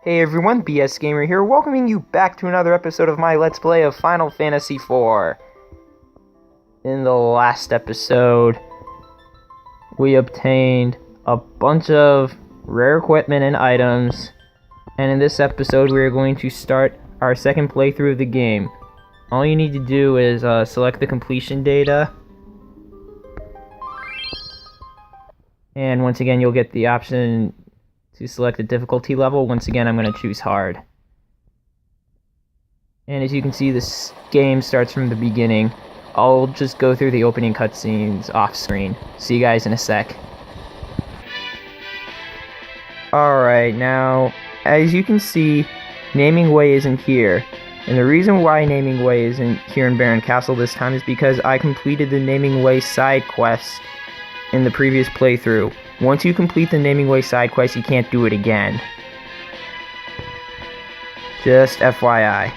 Hey everyone, BS Gamer here, welcoming you back to another episode of my Let's Play of Final Fantasy IV. In the last episode, we obtained a bunch of rare equipment and items, and in this episode we are going to start our second playthrough of the game. All you need to do is select the completion data, and once again you'll get the option to select the difficulty level. Once again, I'm going to choose hard. And as you can see, this game starts from the beginning. I'll just go through the opening cutscenes off screen. See you guys in a sec. Alright, now, as you can see, Naming Way isn't here. And the reason why Naming Way isn't here in Baron Castle this time is because I completed the Naming Way side quest in the previous playthrough. Once you complete the Naming Way side quest, you can't do it again. Just FYI.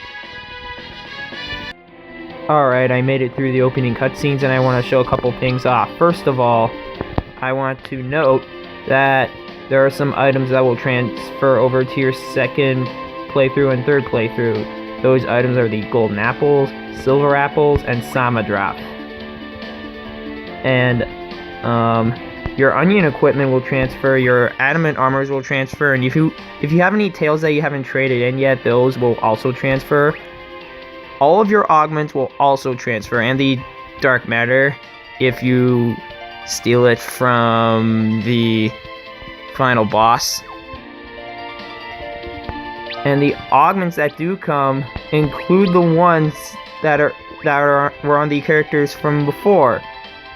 Alright, I made it through the opening cutscenes and I want to show a couple things off. First of all, I want to note that there are some items that will transfer over to your second playthrough and third playthrough. Those items are the golden apples, silver apples, and Sama drop. And, your onion equipment will transfer, your adamant armors will transfer, and if you have any tails that you haven't traded in yet, those will also transfer. All of your augments will also transfer, and the dark matter, if you steal it from the final boss. And the augments that do come include the ones that were on the characters from before,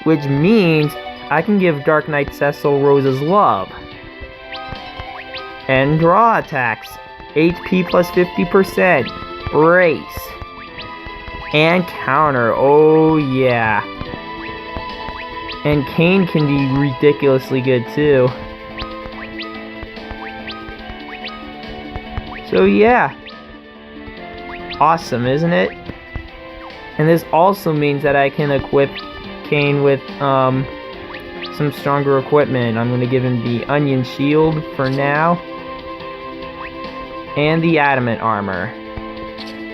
which means I can give Dark Knight Cecil Rose's Love. And draw attacks. HP plus 50%. Brace. And counter. Oh yeah. And Kane can be ridiculously good too. So yeah. Awesome, isn't it? And this also means that I can equip Kane with some stronger equipment. I'm going to give him the onion shield for now, and the adamant armor.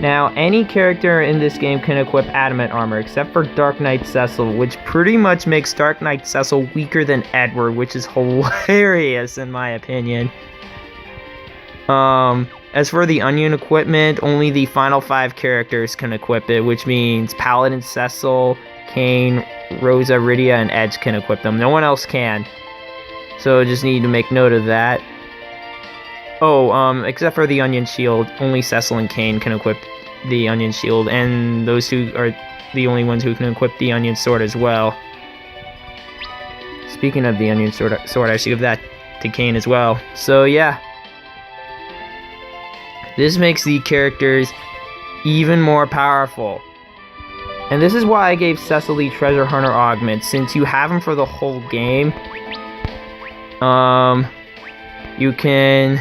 Now, any character in this game can equip adamant armor, except for Dark Knight Cecil, which pretty much makes Dark Knight Cecil weaker than Edward, which is hilarious in my opinion. As for the onion equipment, only the final 5 characters can equip it, which means Paladin Cecil, Kane, Rosa, Rydia, and Edge can equip them. No one else can. So just need to make note of that. Oh, except for the onion shield, only Cecil and Kane can equip the onion shield, and those two are the only ones who can equip the onion sword as well. Speaking of the onion sword, I should give that to Kane as well. So yeah. This makes the characters even more powerful. And this is why I gave Cecil the Treasure Hunter augment. Since you have him for the whole game, you can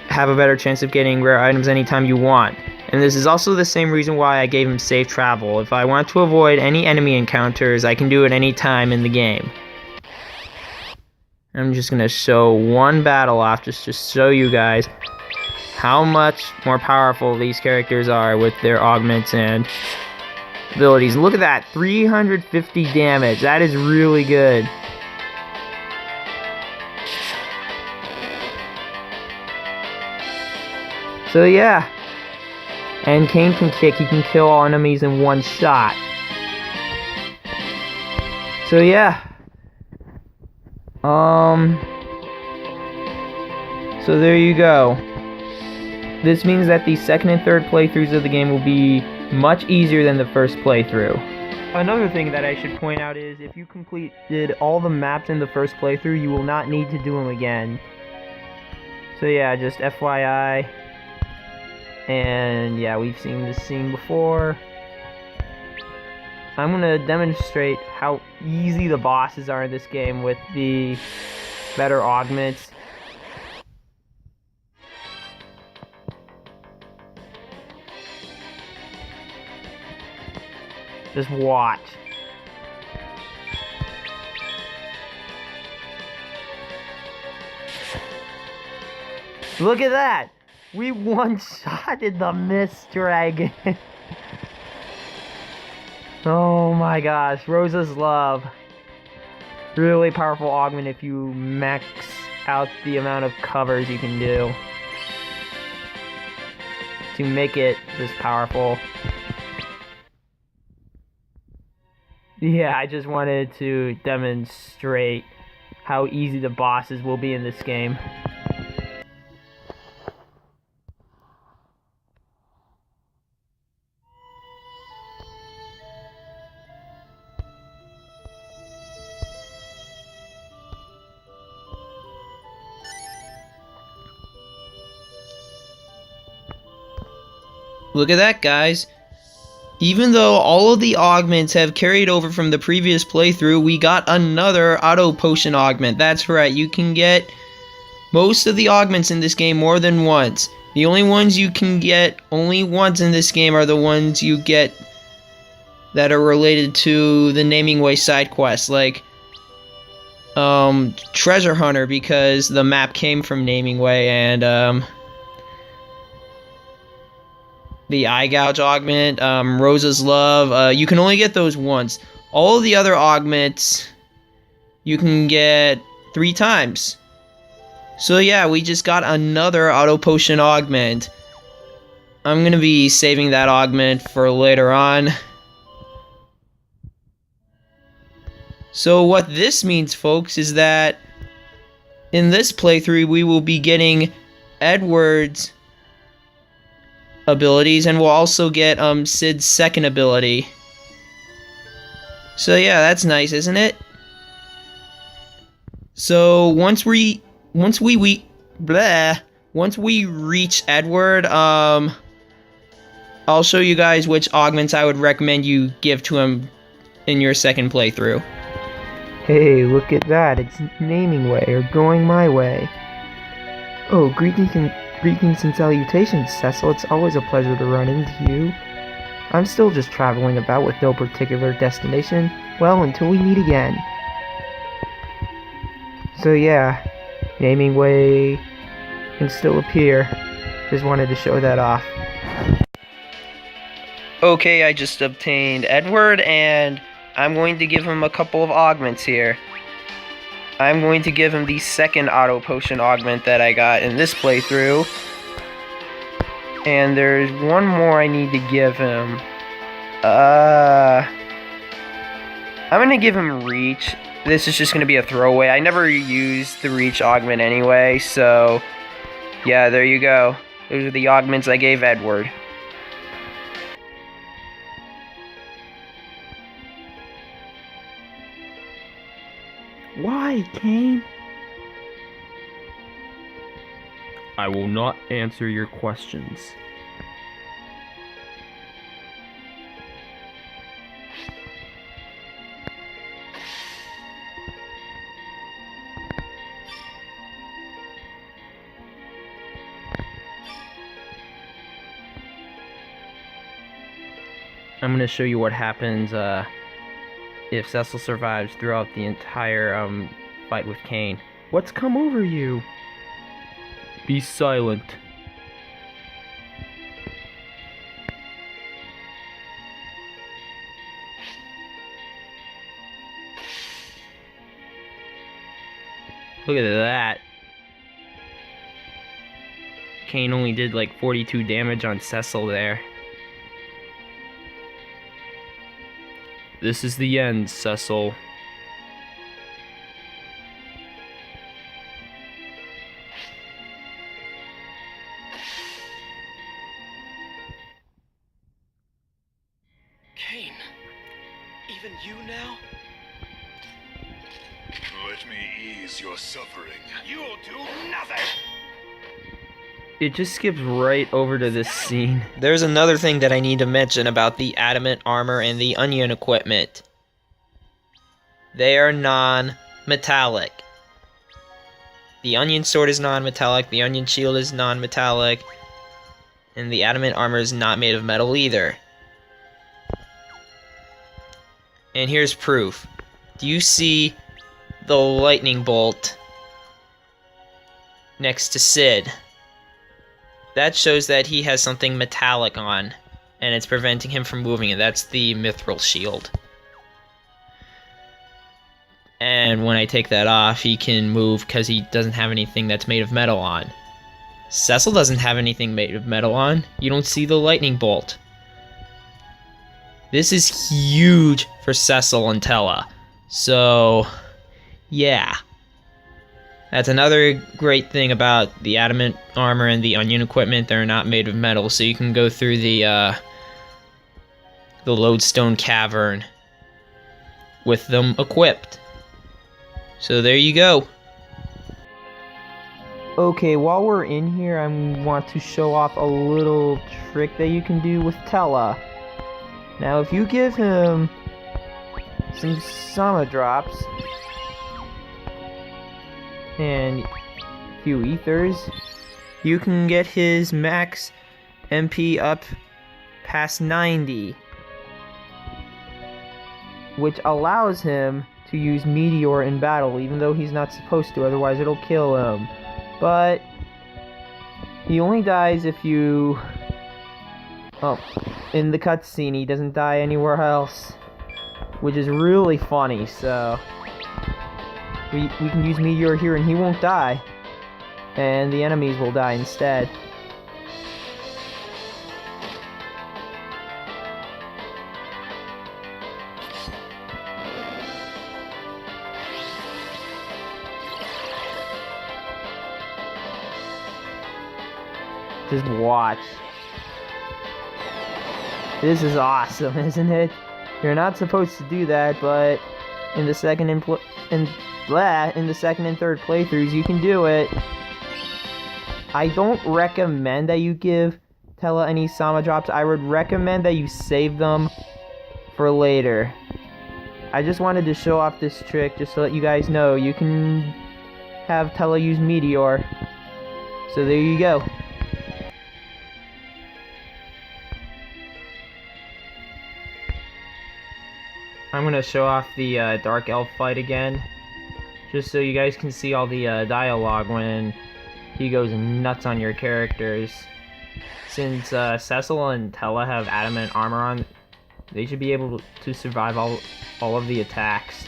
have a better chance of getting rare items anytime you want. And this is also the same reason why I gave him safe travel. If I want to avoid any enemy encounters, I can do it any time in the game. I'm just gonna show one battle off just to show you guys how much more powerful these characters are with their augments and abilities. Look at that, 350 damage. That is really good. So yeah. And Kane can kick. He can kill all enemies in one shot. So yeah. So there you go. This means that the second and third playthroughs of the game will be much easier than the first playthrough. Another thing that I should point out is if you completed all the maps in the first playthrough, you will not need to do them again. So yeah, just FYI. And yeah, we've seen this scene before. I'm gonna demonstrate how easy the bosses are in this game with the better augments. Just watch. Look at that! We one-shotted the Mist Dragon. Oh my gosh, Rosa's Love. Really powerful augment if you max out the amount of covers you can do to make it this powerful. Yeah, I just wanted to demonstrate how easy the bosses will be in this game. Look at that, guys. Even though all of the augments have carried over from the previous playthrough, we got another auto potion augment. That's right, you can get most of the augments in this game more than once. The only ones you can get only once in this game are the ones you get that are related to the Naming Way side quests, like Treasure Hunter, because the map came from Naming Way, and the Eye Gouge augment, Rosa's Love, you can only get those once. All of the other augments you can get 3 times. So yeah, we just got another auto potion augment. I'm gonna be saving that augment for later on. So what this means, folks, is that in this playthrough we will be getting Edward's abilities, and we'll also get Sid's second ability. So yeah, that's nice, isn't it? So once we reach Edward, I'll show you guys which augments I would recommend you give to him in your second playthrough. Hey, look at that, it's Naming Way, or Going My Way. Oh, greetings and salutations, Cecil. It's always a pleasure to run into you. I'm still just traveling about with no particular destination. Well, until we meet again. So yeah, Naming Way can still appear. Just wanted to show that off. Okay, I just obtained Edward, and I'm going to give him a couple of augments here. I'm going to give him the second auto potion augment that I got in this playthrough. And there's one more I need to give him. I'm gonna give him Reach. This is just gonna be a throwaway. I never used the Reach augment anyway, so yeah, there you go. Those are the augments I gave Edward. Why, Cain? I will not answer your questions. I'm gonna show you what happens if Cecil survives throughout the entire fight with Cain. What's come over you? Be silent. Look at that. Cain only did like 42 damage on Cecil there. This is the end, Cecil. Cain, even you now? Let me ease your suffering. You'll do nothing! It just skips right over to this scene. There's another thing that I need to mention about the adamant armor and the onion equipment. They are non-metallic. The onion sword is non-metallic, the onion shield is non-metallic, and the adamant armor is not made of metal either. And here's proof. Do you see the lightning bolt next to Sid? That shows that he has something metallic on, and it's preventing him from moving, and that's the mithril shield. And when I take that off, he can move because he doesn't have anything that's made of metal on. Cecil doesn't have anything made of metal on. You don't see the lightning bolt. This is huge for Cecil and Tella. So, yeah. That's another great thing about the adamant armor and the onion equipment. They're not made of metal, so you can go through the lodestone cavern with them equipped. So there you go. Okay, while we're in here, I want to show off a little trick that you can do with Tella. Now, if you give him some Sama drops and a few ethers, you can get his max MP up past 90, which allows him to use Meteor in battle, even though he's not supposed to, otherwise it'll kill him. But he only dies if you... Oh, in the cutscene, he doesn't die anywhere else, which is really funny. So we can use Meteor here and he won't die, and the enemies will die instead. Just watch. This is awesome, isn't it? You're not supposed to do that, but in the second and third playthroughs, you can do it. I don't recommend that you give Tella any Sama drops. I would recommend that you save them for later. I just wanted to show off this trick just to let you guys know you can have Tella use Meteor. So there you go. I'm gonna show off the Dark Elf fight again, just so you guys can see all the dialogue when he goes nuts on your characters. Since Cecil and Tella have adamant armor on, they should be able to survive all of the attacks.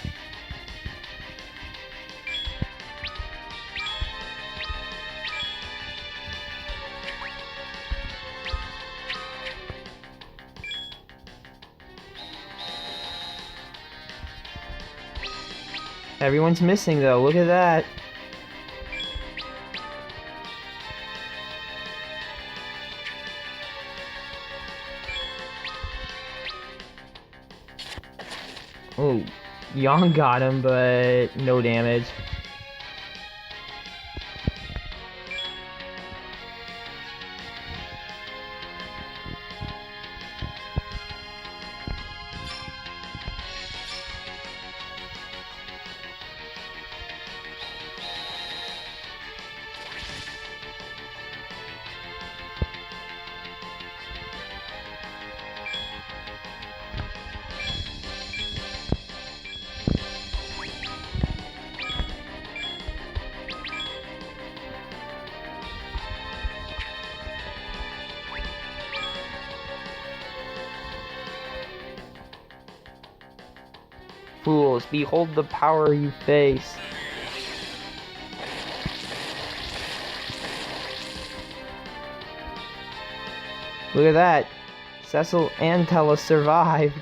Everyone's missing though, look at that. Oh, Yang got him, but no damage. Fools, behold the power you face. Look at that. Cecil and Tella survived.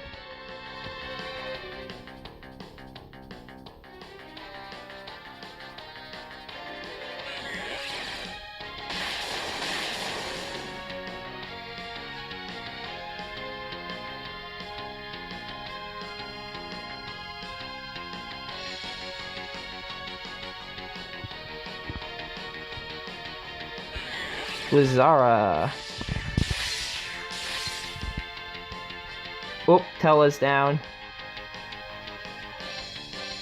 With Zara. Oh, Tella's down.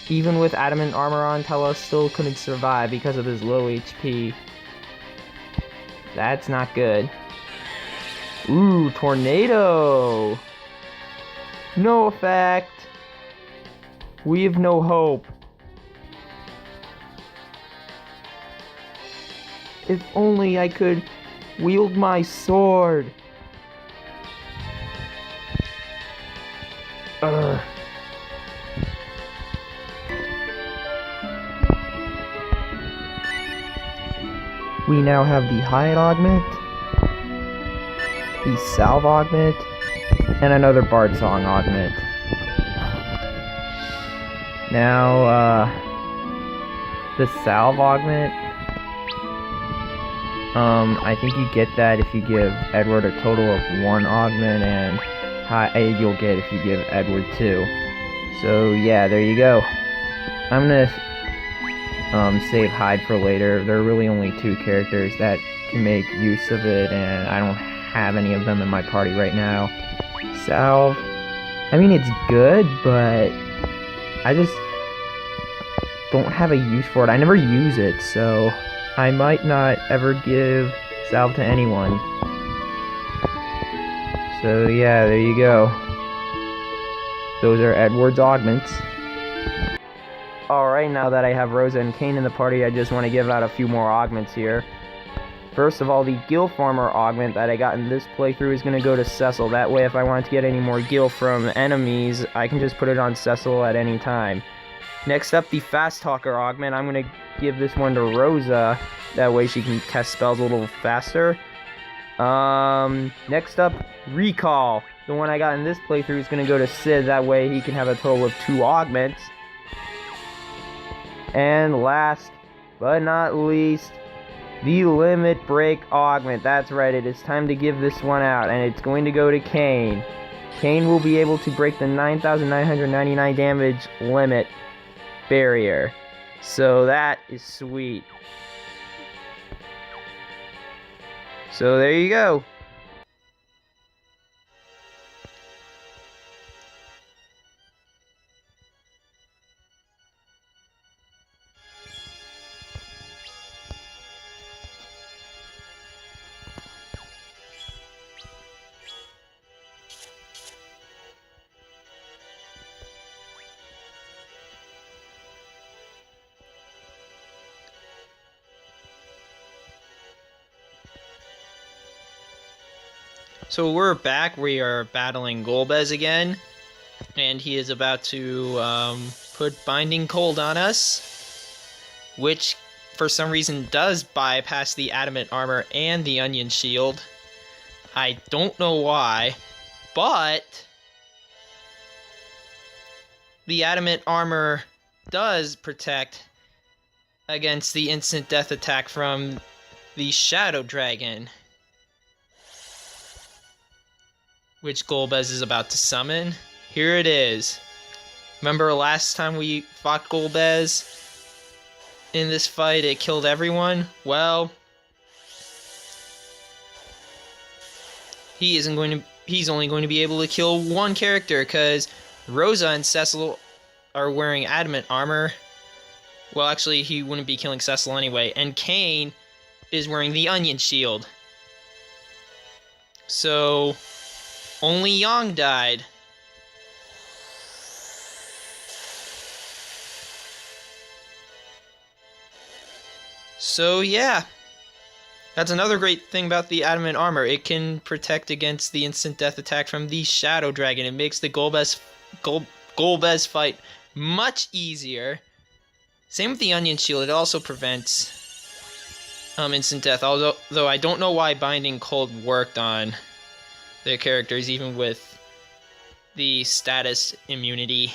Even with adamant armor on, Tella still couldn't survive because of his low HP. That's not good. Ooh, tornado! No effect! We have no hope. If only I could Wield my sword. Ugh. We now have the Hyatt augment, the Salve augment, and another Bard Song augment. Now, the Salve augment, I think you get that if you give Edward a total of 1 augment, and you'll get if you give Edward 2. So yeah, there you go. I'm gonna save Hyde for later. There are really only 2 characters that can make use of it, and I don't have any of them in my party right now. Salve, I mean, it's good, but I just don't have a use for it. I never use it, so I might not ever give Salve to anyone. So yeah, there you go. Those are Edward's augments. Alright, now that I have Rosa and Kane in the party, I just want to give out a few more augments here. First of all, the Gil Farmer augment that I got in this playthrough is going to go to Cecil. That way, if I want to get any more Gil from enemies, I can just put it on Cecil at any time. Next up, the Fast Talker augment. I'm going to give this one to Rosa. That way she can cast spells a little faster. Next up, Recall. The one I got in this playthrough is going to go to Sid. That way he can have a total of 2 augments. And last but not least, the Limit Break augment. That's right, it is time to give this one out, and it's going to go to Kane. Kane will be able to break the 9,999 damage limit barrier. So that is sweet. So there you go. So we're back. We are battling Golbez again, and he is about to put Binding Cold on us, which for some reason does bypass the Adamant Armor and the Onion Shield. I don't know why, but the Adamant Armor does protect against the instant death attack from the Shadow Dragon, which Golbez is about to summon. Here it is. Remember last time we fought Golbez? In this fight, it killed everyone? Well, he's only going to be able to kill 1 character, because Rosa and Cecil are wearing Adamant Armor. Well, actually, he wouldn't be killing Cecil anyway. And Kane is wearing the Onion Shield. So only Yang died. So yeah, that's another great thing about the Adamant Armor. It can protect against the instant death attack from the Shadow Dragon. It makes the Golbez fight much easier. Same with the Onion Shield. It also prevents instant death. Although I don't know why Binding Cold worked on their characters, even with the status immunity.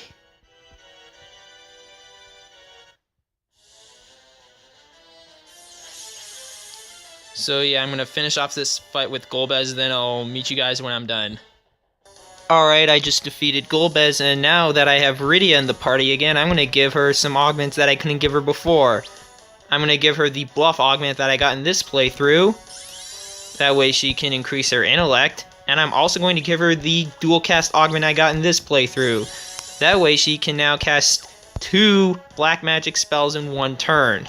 So yeah, I'm going to finish off this fight with Golbez, then I'll meet you guys when I'm done. Alright, I just defeated Golbez, and now that I have Rydia in the party again, I'm going to give her some augments that I couldn't give her before. I'm going to give her the Bluff augment that I got in this playthrough. That way she can increase her intellect. And I'm also going to give her the Dual Cast augment I got in this playthrough. That way she can now cast 2 black magic spells in 1 turn.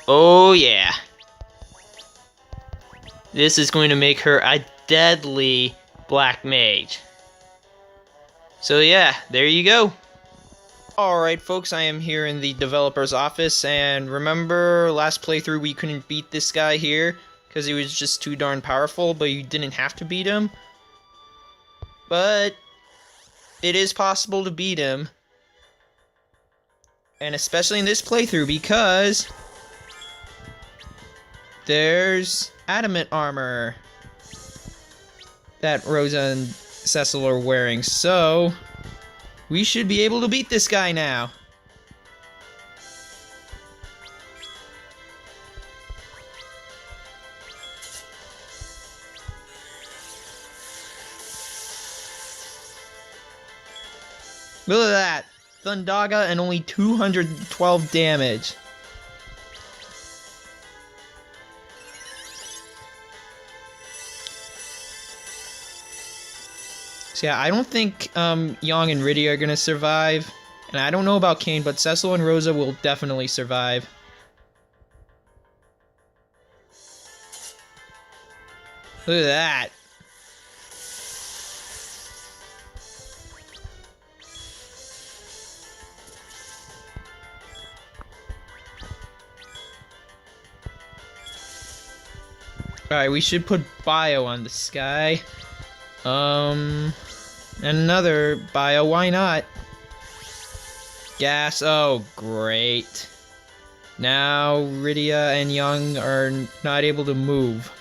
Oh yeah. This is going to make her a deadly black mage. So yeah, there you go. Alright folks, I am here in the developer's office, and remember last playthrough we couldn't beat this guy here because he was just too darn powerful, but you didn't have to beat him. But it is possible to beat him. And especially in this playthrough because there's adamant armor that Rosa and Cecil are wearing, so we should be able to beat this guy now. Look at that! Thundaga and only 212 damage. So yeah, I don't think Yang and Rydia are gonna survive. And I don't know about Kane, but Cecil and Rosa will definitely survive. Look at that. Alright, we should put bio on this guy. Another bio, why not? Gas, oh great. Now Rydia and Yang are not able to move.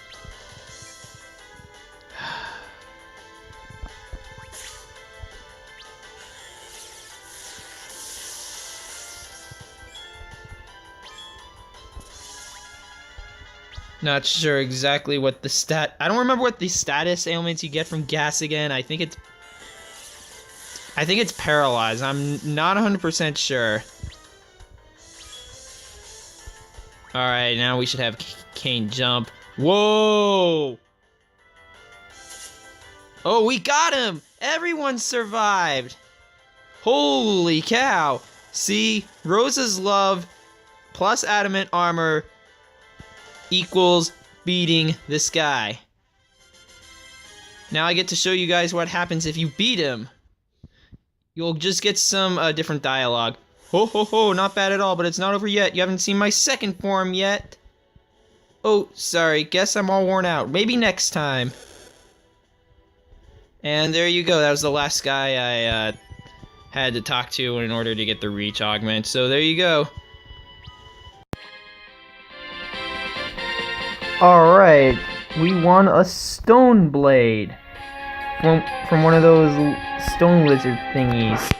Not sure exactly what the I don't remember what the status ailments you get from gas again. I think it's paralyzed. I'm not 100% sure. Alright, now we should have Kane jump. Whoa! Oh, we got him! Everyone survived! Holy cow! See, Rosa's love plus adamant armor equals beating this guy. Now I get to show you guys what happens if you beat him. You'll just get some different dialogue. Ho ho ho, not bad at all, but it's not over yet. You haven't seen my second form yet. Oh, sorry, guess I'm all worn out. Maybe next time. And there you go, that was the last guy I had to talk to in order to get the reach augment. So there you go. Alright, we won a stone blade from one of those stone lizard thingies.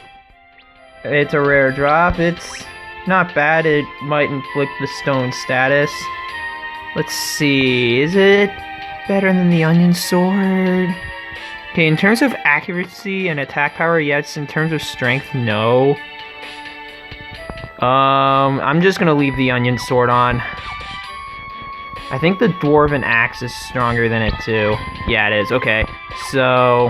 It's a rare drop. It's not bad. It might inflict the stone status. Let's see, is it better than the onion sword? Okay, in terms of accuracy and attack power, yes. In terms of strength, no. I'm just gonna leave the onion sword on. I think the dwarven axe is stronger than it too. Yeah, it is. Okay, so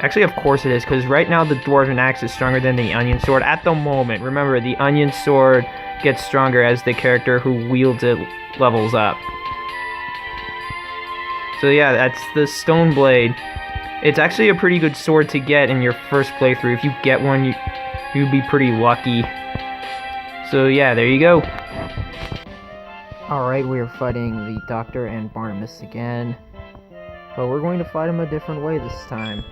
actually, of course it is, because right now the dwarven axe is stronger than the onion sword at the moment. Remember, the onion sword gets stronger as the character who wields it levels up. So yeah, that's the stone blade. It's actually a pretty good sword to get in your first playthrough. If you get one, you'd be pretty lucky. So yeah, there you go. Alright, we are fighting the Doctor and Barnabas again. But we're going to fight him a different way this time.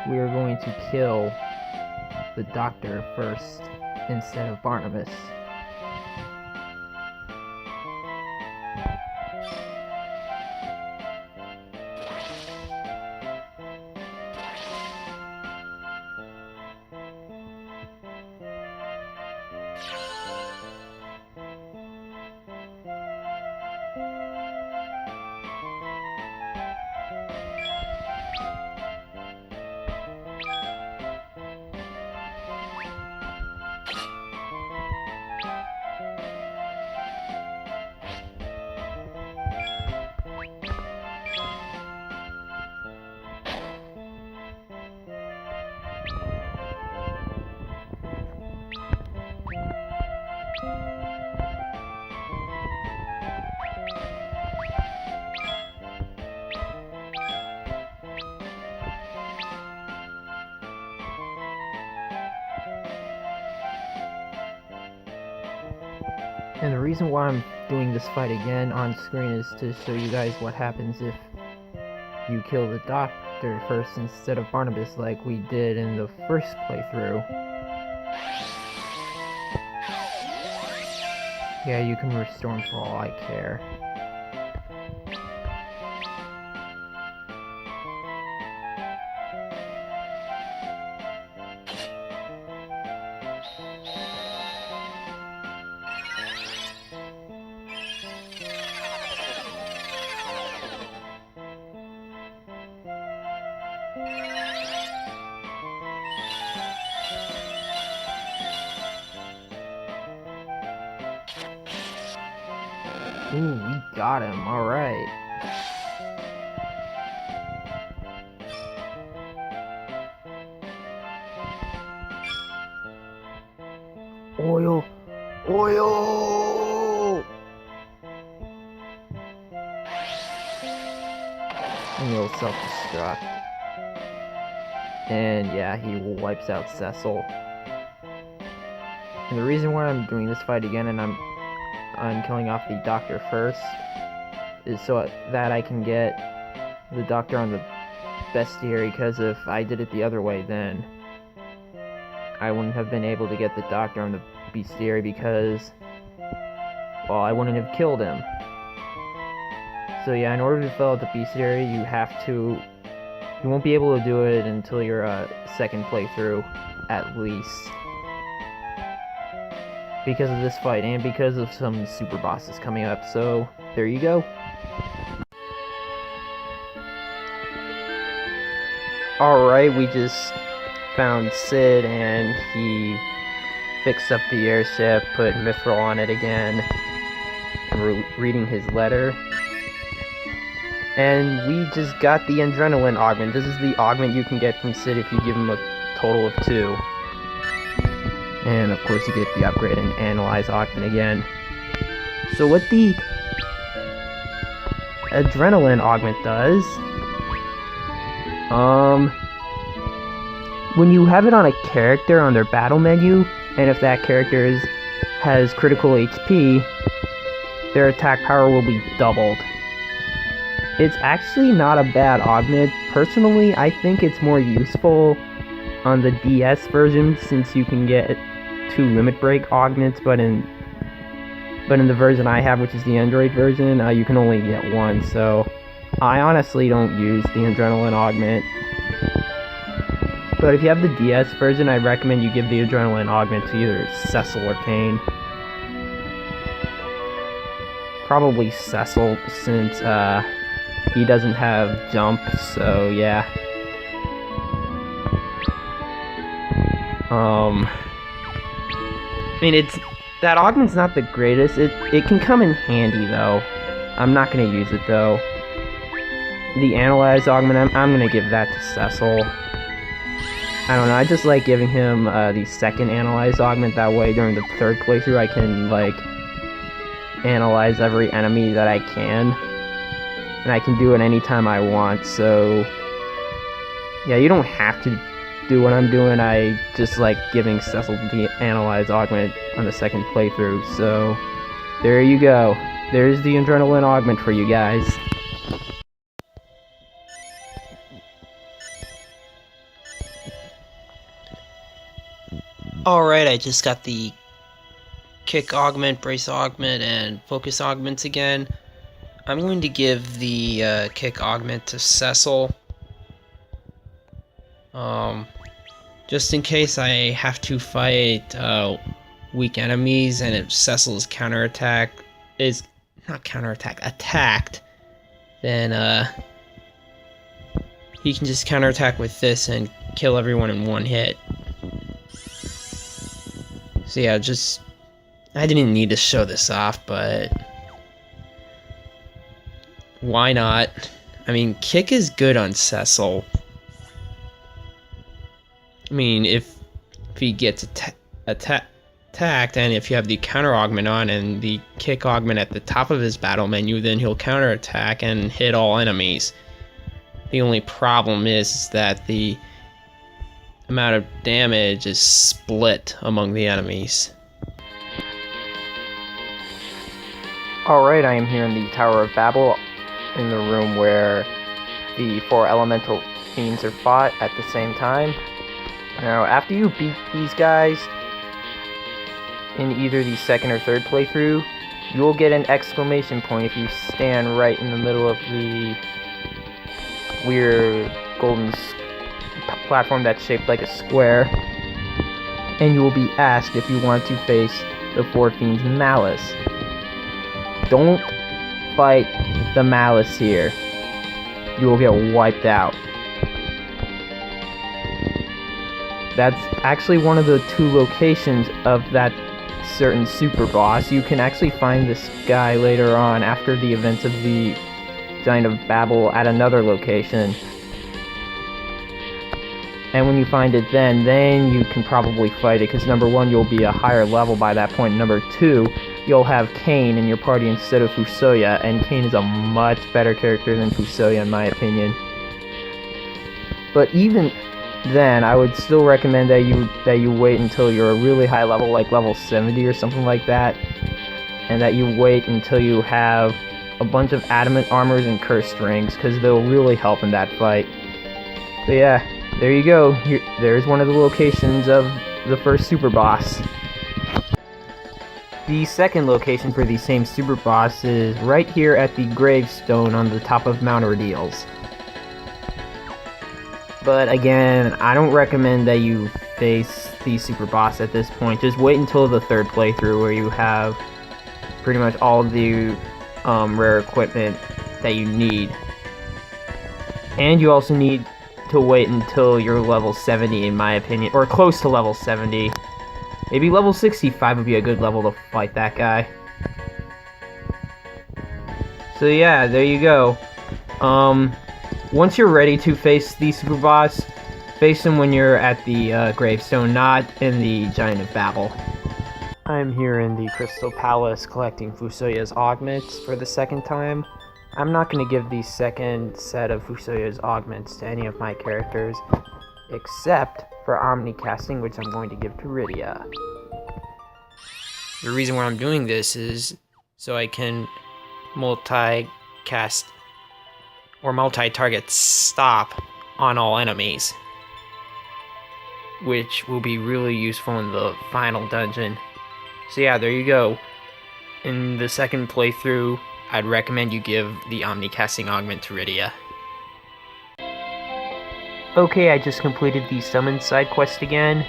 We are going to kill the Doctor first, instead of Barnabas. And the reason why I'm doing this fight again on screen is to show you guys what happens if you kill the doctor first instead of Barnabas like we did in the first playthrough. Yeah, you can restore him for all I care. Ooh, we got him, alright. Oil! Oil! And he'll self-destruct. And yeah, he wipes out Cecil. And the reason why I'm doing this fight again and I'm killing off the doctor first is so that I can get the doctor on the bestiary, because if I did it the other way, then I wouldn't have been able to get the doctor on the bestiary because, well, I wouldn't have killed him. So yeah, in order to fill out the bestiary, you won't be able to do it until your second playthrough, at least. Because of this fight, and because of some super bosses coming up, so there you go. Alright, we just found Sid, and he fixed up the airship, put mithril on it again, and we're reading his letter. And we just got the adrenaline augment. This is the augment you can get from Sid if you give him a total of 2. And of course you get the upgrade and analyze augment again. So what the adrenaline augment does, when you have it on a character on their battle menu, and if that character has critical HP, their attack power will be doubled. It's actually not a bad augment. Personally, I think it's more useful on the DS version, since you can get 2 limit break augments, but in the version I have, which is the Android version, you can only get 1, so I honestly don't use the adrenaline augment. But if you have the DS version, I recommend you give the adrenaline augment to either Cecil or Kane. Probably Cecil, since he doesn't have jump, so yeah. I mean, that augment's not the greatest. It can come in handy though. I'm not gonna use it though. The analyze augment, I'm gonna give that to Cecil. I don't know, I just like giving him the second analyze augment. That way during the third playthrough I can like analyze every enemy that I can. And I can do it anytime I want, so yeah, you don't have to do what I'm doing. I just like giving Cecil the analyze augment on the second playthrough, so there you go. There's the adrenaline augment for you guys. Alright, I just got the kick augment, brace augment, and focus augments again. I'm going to give the kick augment to Cecil. Just in case I have to fight weak enemies and if Cecil's attacked, then he can just counterattack with this and kill everyone in one hit. So yeah, I didn't need to show this off, but why not? I mean, kick is good on Cecil. I mean, if he gets attacked, and if you have the counter augment on and the kick augment at the top of his battle menu, then he'll counterattack and hit all enemies. The only problem is that the amount of damage is split among the enemies. Alright, I am here in the Tower of Babel, in the room where the 4 elemental fiends are fought at the same time. Now, after you beat these guys in either the second or third playthrough, you will get an exclamation point if you stand right in the middle of the weird golden platform that's shaped like a square, and you will be asked if you want to face the 4 fiends' malice. Don't fight the malice here. You will get wiped out. That's actually one of the 2 locations of that certain super boss. You can actually find this guy later on after the events of the Giant of Babel at another location. And when you find it then you can probably fight it, because number 1, you'll be a higher level by that point. Number 2, you'll have Cain in your party instead of Fusoya, and Cain is a much better character than Fusoya in my opinion. But even then, I would still recommend that you wait until you're a really high level, like level 70 or something like that, and that you wait until you have a bunch of adamant armors and cursed rings, because they'll really help in that fight. But yeah, there you go. There's one of the locations of the first super boss. The second location for the same super boss is right here at the gravestone on the top of Mount Ordeals. But again, I don't recommend that you face the super boss at this point. Just wait until the third playthrough where you have pretty much all of the rare equipment that you need. And you also need to wait until you're level 70 in my opinion, or close to level 70. Maybe level 65 would be a good level to fight that guy. So yeah, there you go. Once you're ready to face the super boss, face him when you're at the gravestone, not in the Giant of Babel. I'm here in the Crystal Palace collecting Fusoya's augments for the second time. I'm not going to give the second set of Fusoya's augments to any of my characters, except for Omnicasting, which I'm going to give to Rydia. The reason why I'm doing this is so I can multi-cast or multi-target stop on all enemies, which will be really useful in the final dungeon. So yeah, there you go. In the second playthrough, I'd recommend you give the Omnicasting augment to Rydia. Okay, I just completed the summon side quest again,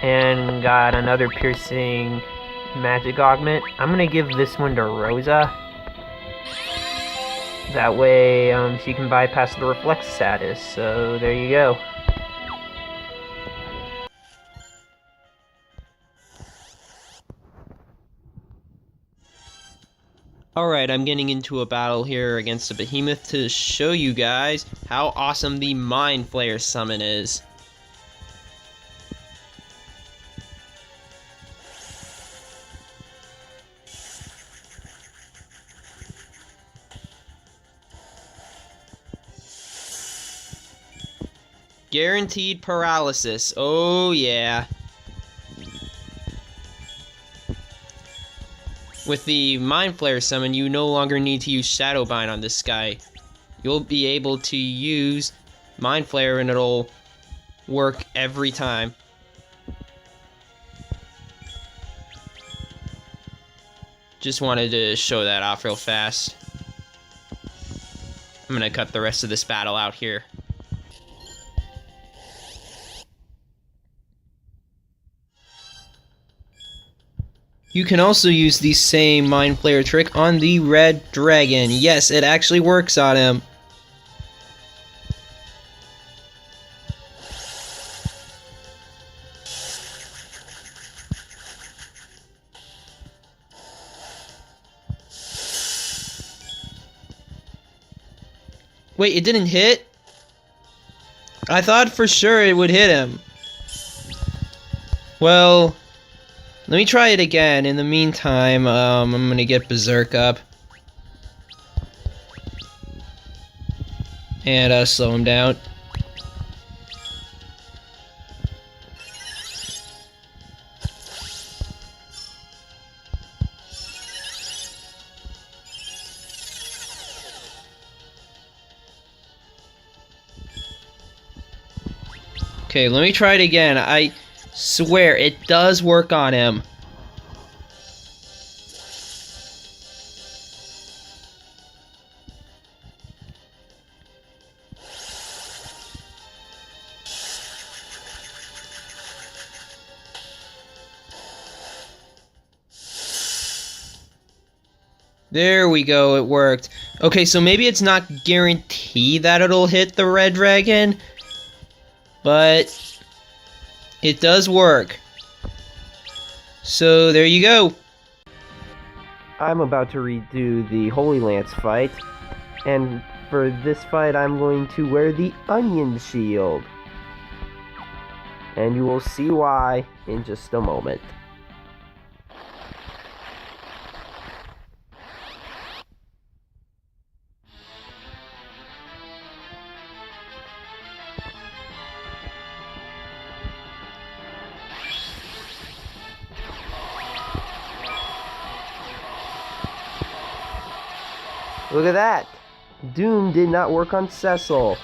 and got another piercing magic augment. I'm gonna give this one to Rosa. That way, she can bypass the reflex status, so there you go. Alright, I'm getting into a battle here against a behemoth to show you guys how awesome the Mind Flayer summon is. Guaranteed paralysis, oh yeah. With the Mind Flayer summon, you no longer need to use Shadowbind on this guy. You'll be able to use Mind Flayer and it'll work every time. Just wanted to show that off real fast. I'm gonna cut the rest of this battle out here. You can also use the same Mind Flayer trick on the red dragon. Yes, it actually works on him. Wait, it didn't hit? I thought for sure it would hit him. Well, let me try it again. In the meantime, I'm gonna get Berserk up. And slow him down. Okay, let me try it again. I swear, it does work on him. There we go, it worked. Okay, so maybe it's not guaranteed that it'll hit the red dragon, but it does work. So there you go. I'm about to redo the Holy Lance fight, and for this fight I'm going to wear the Onion Shield. And you will see why in just a moment. Look at that! Doom did not work on Cecil.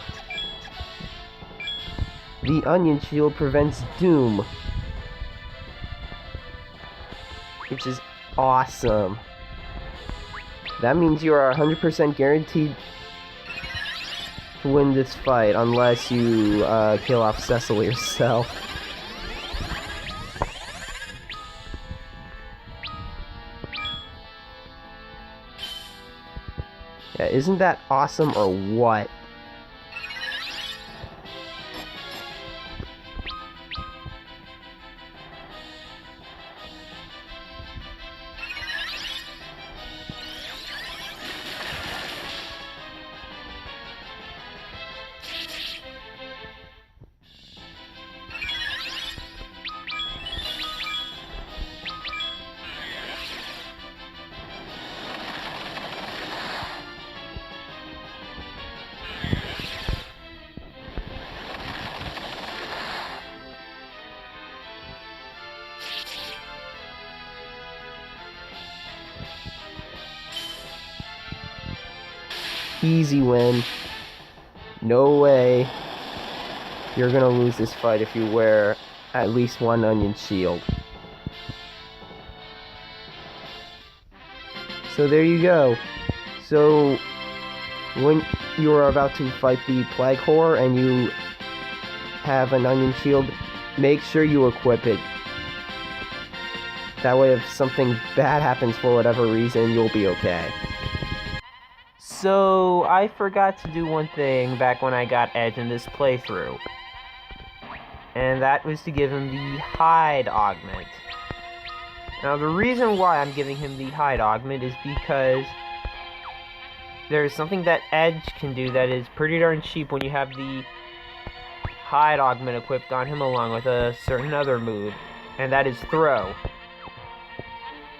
The Onion Shield prevents Doom, which is awesome. That means you are 100% guaranteed to win this fight, unless you kill off Cecil yourself. Yeah, isn't that awesome or what? Easy win. No way you're gonna lose this fight if you wear at least one Onion Shield. So there you go. So when you are about to fight the Plague Horror and you have an Onion Shield, make sure you equip it. That way if something bad happens for whatever reason, you'll be okay. So, I forgot to do one thing back when I got Edge in this playthrough. And that was to give him the Hide Augment. Now, the reason why I'm giving him the Hide Augment is because there's something that Edge can do that is pretty darn cheap when you have the Hide Augment equipped on him along with a certain other move, and that is Throw.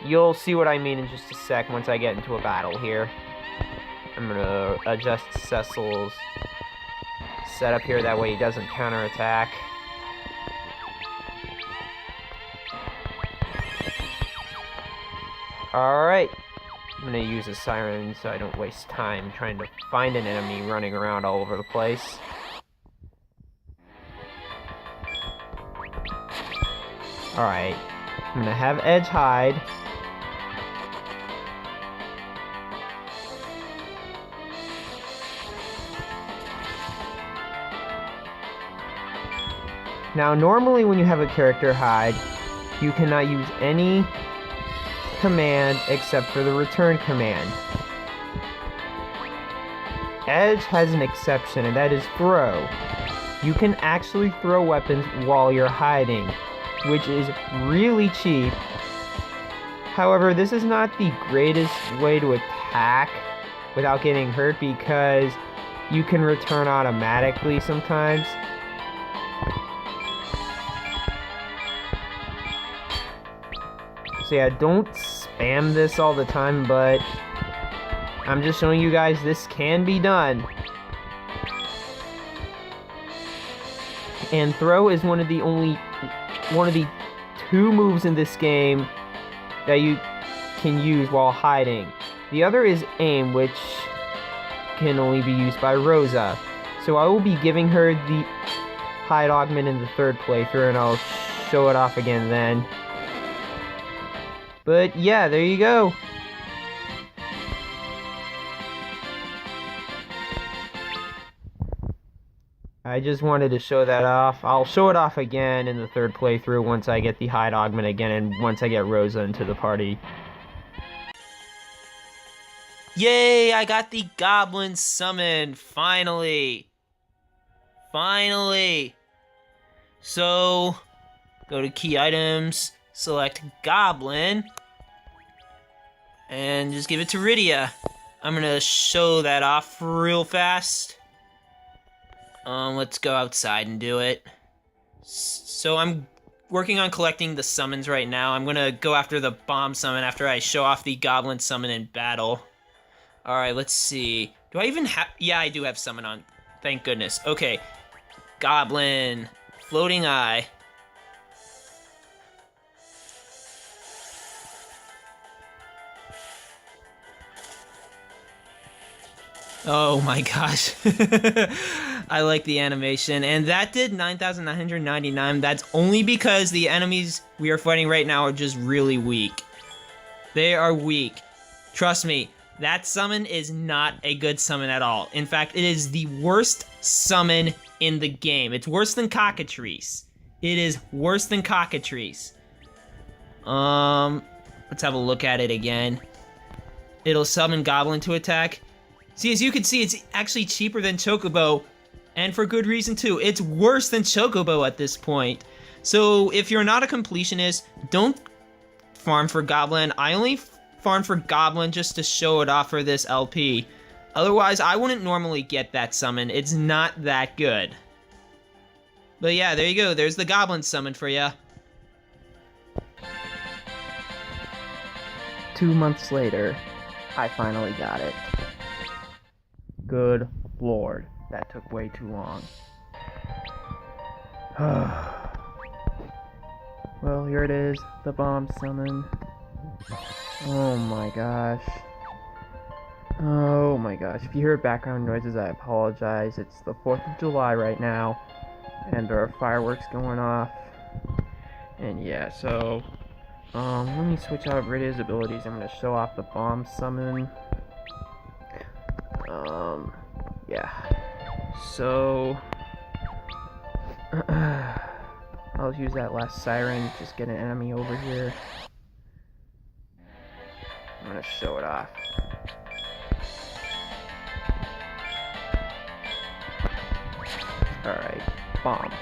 You'll see what I mean in just a sec once I get into a battle here. I'm gonna adjust Cecil's setup here, that way he doesn't counterattack. Alright, I'm gonna use a siren so I don't waste time trying to find an enemy running around all over the place. Alright, I'm gonna have Edge hide. Now, normally when you have a character hide, you cannot use any command except for the return command. Edge has an exception, and that is throw. You can actually throw weapons while you're hiding, which is really cheap. However, this is not the greatest way to attack without getting hurt because you can return automatically sometimes. So yeah, don't spam this all the time, but I'm just showing you guys this can be done. And throw is one of the two moves in this game that you can use while hiding. The other is aim, which can only be used by Rosa. So I will be giving her the hide augment in the third playthrough, and I'll show it off again then. But yeah, there you go. I just wanted to show that off. I'll show it off again in the third playthrough once I get the hide augment again and once I get Rosa into the party. Yay, I got the goblin summon, finally. Finally. So, go to key items, select goblin, and just give it to Rydia. I'm gonna show that off real fast. Let's go outside and do it. So I'm working on collecting the summons right now. I'm gonna go after the bomb summon after I show off the goblin summon in battle. Alright, let's see. Do I even have... Yeah, I do have summon on. Thank goodness. Okay. Goblin. Floating eye. Oh my gosh. I like the animation. And that did 9,999. That's only because the enemies we are fighting right now are just really weak. They are weak. Trust me, that summon is not a good summon at all. In fact, it is the worst summon in the game. It's worse than Cockatrice. It is worse than Cockatrice. Let's have a look at it again. It'll summon Goblin to attack. See, as you can see, it's actually cheaper than Chocobo, and for good reason too. It's worse than Chocobo at this point. So if you're not a completionist, don't farm for Goblin. I only farm for Goblin just to show it off for this LP. Otherwise, I wouldn't normally get that summon. It's not that good. But yeah, there you go. There's the Goblin summon for ya. 2 months later, I finally got it. Good lord, that took way too long. Well, here it is, the bomb summon. Oh my gosh. Oh my gosh. If you hear background noises, I apologize. It's the 4th of July right now, and there are fireworks going off. And yeah, so let me switch out Rydia's abilities. I'm gonna show off the bomb summon. Yeah. So I'll use that last siren, just get an enemy over here. I'm gonna show it off. Alright, bomb.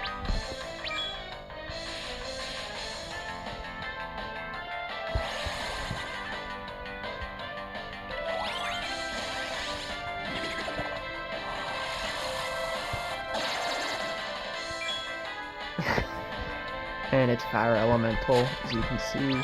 And it's fire elemental, as you can see.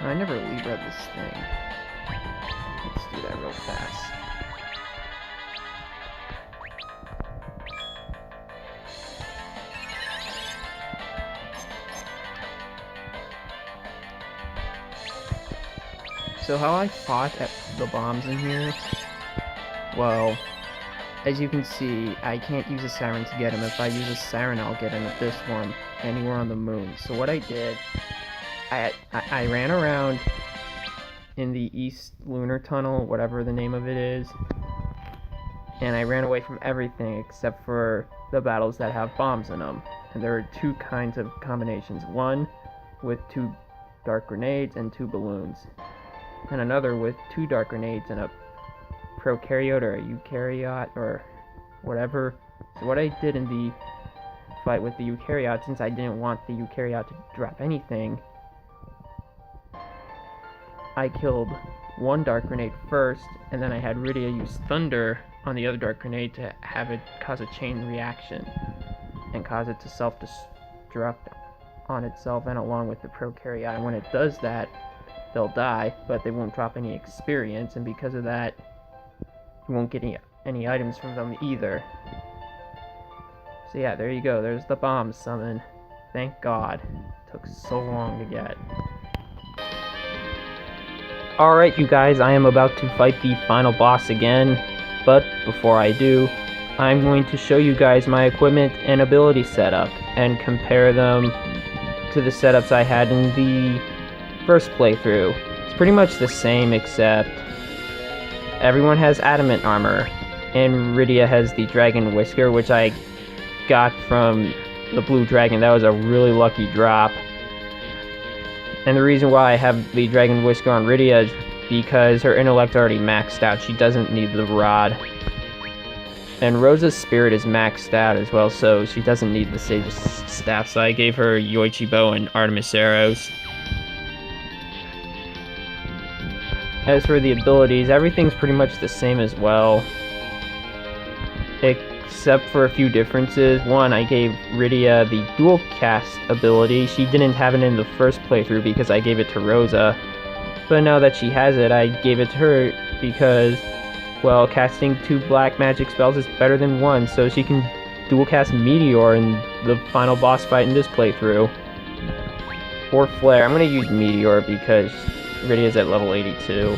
I never really read this thing. Let's do that real fast. So how I fought at the bombs in here, well, as you can see, I can't use a siren to get him. If I use a siren, I'll get him at this one, anywhere on the moon. So what I did, I ran around in the East Lunar Tunnel, whatever the name of it is, and I ran away from everything except for the battles that have bombs in them. And there are two kinds of combinations. One with 2 dark grenades and 2 balloons. And another with 2 dark grenades and a prokaryote or a eukaryote or whatever. So what I did in the fight with the eukaryote, since I didn't want the eukaryote to drop anything, I killed 1 dark grenade first, and then I had Rydia use thunder on the other dark grenade to have it cause a chain reaction and cause it to self-destruct on itself and along with the prokaryote. And when it does that, they'll die, but they won't drop any experience, and because of that, you won't get any items from them either. So yeah, there you go. There's the bomb summon. Thank God. It took so long to get. Alright, you guys, I am about to fight the final boss again, but before I do, I'm going to show you guys my equipment and ability setup, and compare them to the setups I had in the first playthrough. It's pretty much the same, except everyone has adamant armor, and Rydia has the dragon whisker, which I got from the blue dragon. That was a really lucky drop. And the reason why I have the dragon whisker on Rydia is because her intellect already maxed out. She doesn't need the rod. And Rosa's spirit is maxed out as well, so she doesn't need the sage's staff. So I gave her Yoichi bow and Artemis arrows. As for the abilities, everything's pretty much the same as well, except for a few differences. One, I gave Rydia the dual cast ability. She didn't have it in the first playthrough because I gave it to Rosa, but now that she has it, I gave it to her because, well, casting 2 black magic spells is better than 1, so she can dual cast Meteor in the final boss fight in this playthrough. Or Flare. I'm gonna use Meteor because Rydia's at level 82,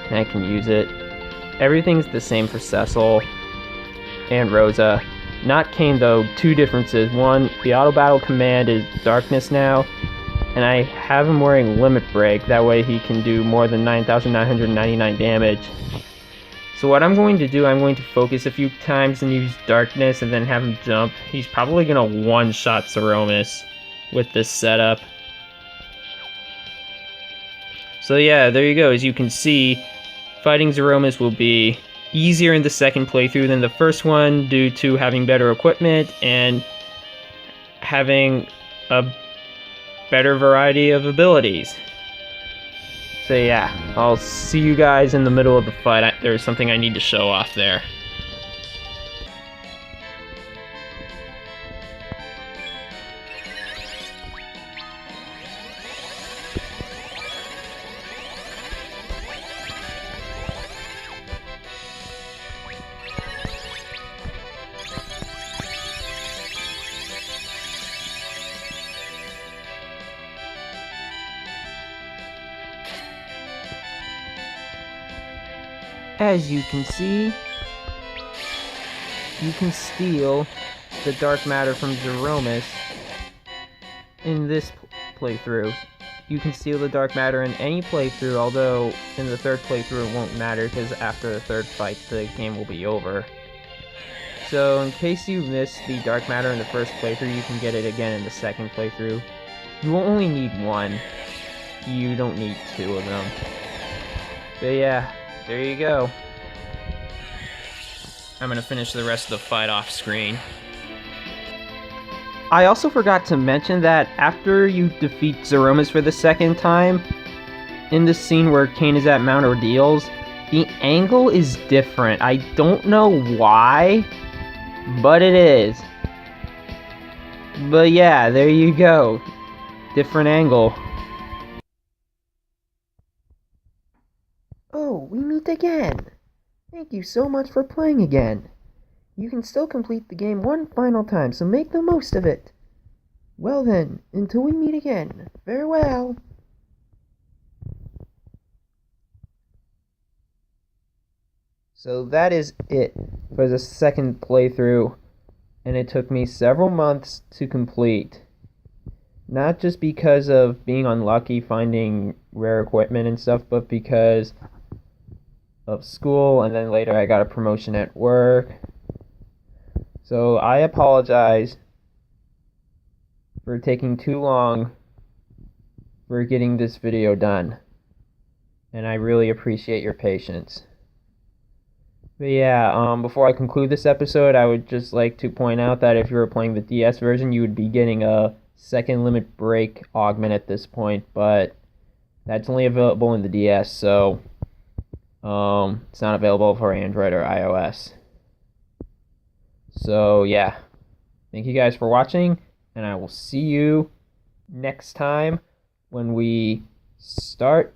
and I can use it. Everything's the same for Cecil and Rosa. Not Kain though, 2 differences. One, the auto battle command is darkness now, and I have him wearing limit break, that way he can do more than 9,999 damage. So what I'm going to do, I'm going to focus a few times and use darkness and then have him jump. He's probably gonna one-shot Zeromus with this setup. So yeah, there you go. As you can see, fighting Zeromus will be easier in the second playthrough than the first one due to having better equipment and having a better variety of abilities. So yeah, I'll see you guys in the middle of the fight. There's something I need to show off there. As you can see, you can steal the dark matter from Zeromus in this playthrough. You can steal the dark matter in any playthrough, although in the third playthrough it won't matter because after the third fight the game will be over. So in case you missed the dark matter in the first playthrough, you can get it again in the second playthrough. You will only need 1. You don't need 2 of them. But yeah, there you go. I'm gonna finish the rest of the fight off screen. I also forgot to mention that after you defeat Zeromus for the second time, in the scene where Kain is at Mount Ordeals, the angle is different. I don't know why, but it is. But yeah, there you go. Different angle. Oh, we meet again! Thank you so much for playing again. You can still complete the game one final time, so make the most of it. Well then, until we meet again, farewell! So that is it for the second playthrough, and it took me several months to complete. Not just because of being unlucky finding rare equipment and stuff, but because of school, and then later I got a promotion at work. So I apologize for taking too long for getting this video done, and I really appreciate your patience. But yeah, before I conclude this episode, I would just like to point out that if you were playing the DS version, you would be getting a second limit break augment at this point, but that's only available in the DS, so it's not available for Android or iOS. So yeah, thank you guys for watching, and I will see you next time when we start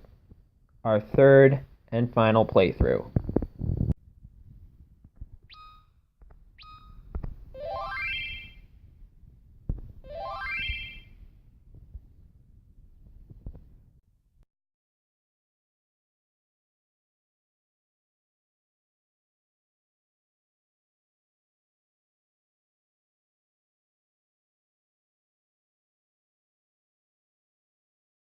our third and final playthrough.